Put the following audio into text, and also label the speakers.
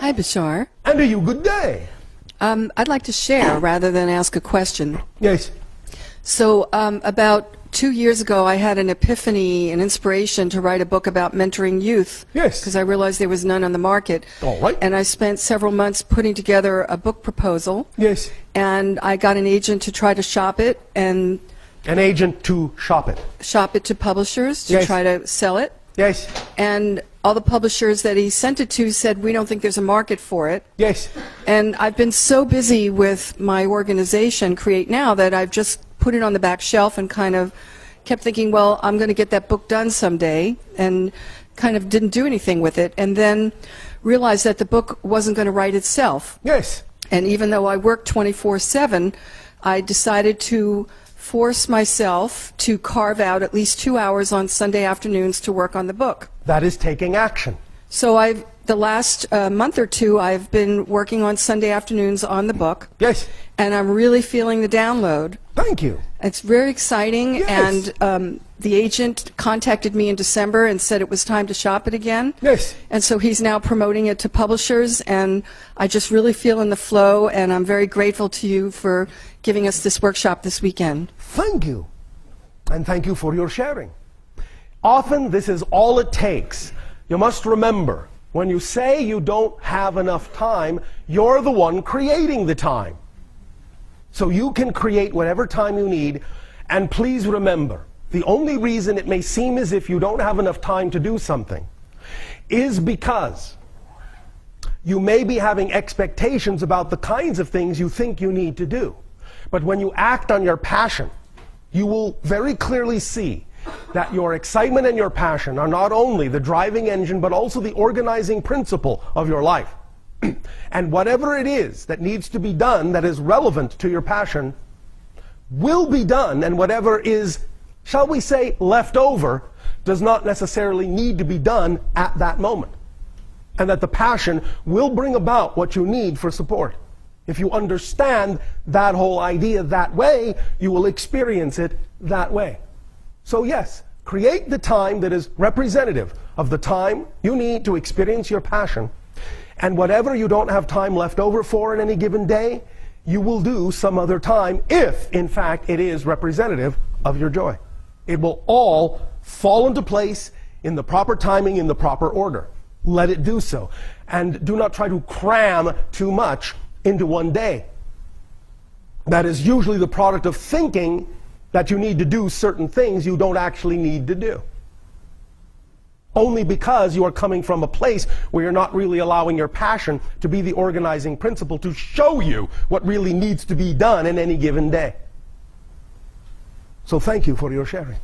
Speaker 1: Hi, Bashar.
Speaker 2: And to you, good day.
Speaker 1: I'd like to share rather than ask a question.
Speaker 2: Yes.
Speaker 1: So about 2 years ago, I had an epiphany, an inspiration to write a book about mentoring youth.
Speaker 2: Yes.
Speaker 1: Because I realized there was none on the market.
Speaker 2: All right.
Speaker 1: And I spent several months putting together a book proposal.
Speaker 2: Yes.
Speaker 1: And I got an agent to try to shop it and
Speaker 2: An agent to shop it.
Speaker 1: shop it to publishers to
Speaker 2: Yes.
Speaker 1: try to sell it.
Speaker 2: Yes.
Speaker 1: And all the publishers that he sent it to said, we don't think there's a market for it.
Speaker 2: Yes.
Speaker 1: And I've been so busy with my organization, Create Now, that I've just put it on the back shelf and kind of kept thinking, well, I'm going to get that book done someday, and kind of didn't do anything with it. And then realized that the book wasn't going to write itself.
Speaker 2: Yes.
Speaker 1: And even though I work 24/7, I decided to force myself to carve out at least 2 hours on Sunday afternoons to work on the book.
Speaker 2: That is taking action.
Speaker 1: So the last month or two, I've been working on Sunday afternoons on the book.
Speaker 2: Yes.
Speaker 1: And I'm really feeling the download.
Speaker 2: Thank you.
Speaker 1: It's very exciting.
Speaker 2: Yes.
Speaker 1: And the agent contacted me in December and said it was time to shop it again.
Speaker 2: Yes.
Speaker 1: And so he's now promoting it to publishers, and I just really feel in the flow, and I'm very grateful to you for giving us this workshop this weekend.
Speaker 2: Thank you. And thank you for your sharing. Often this is all it takes. You must remember, when you say you don't have enough time, you're the one creating the time. So you can create whatever time you need, and please remember, the only reason it may seem as if you don't have enough time to do something is because you may be having expectations about the kinds of things you think you need to do. But when you act on your passion, you will very clearly see that your excitement and your passion are not only the driving engine, but also the organizing principle of your life. And whatever it is that needs to be done that is relevant to your passion will be done, and whatever is, shall we say, left over does not necessarily need to be done at that moment. And that the passion will bring about what you need for support. If you understand that whole idea that way, you will experience it that way. So yes, create the time that is representative of the time you need to experience your passion. And whatever you don't have time left over for in any given day, you will do some other time if, in fact, it is representative of your joy. It will all fall into place in the proper timing, in the proper order. Let it do so. And do not try to cram too much into one day. That is usually the product of thinking that you need to do certain things you don't actually need to do. Only because you are coming from a place where you're not really allowing your passion to be the organizing principle to show you what really needs to be done in any given day. So thank you for your sharing.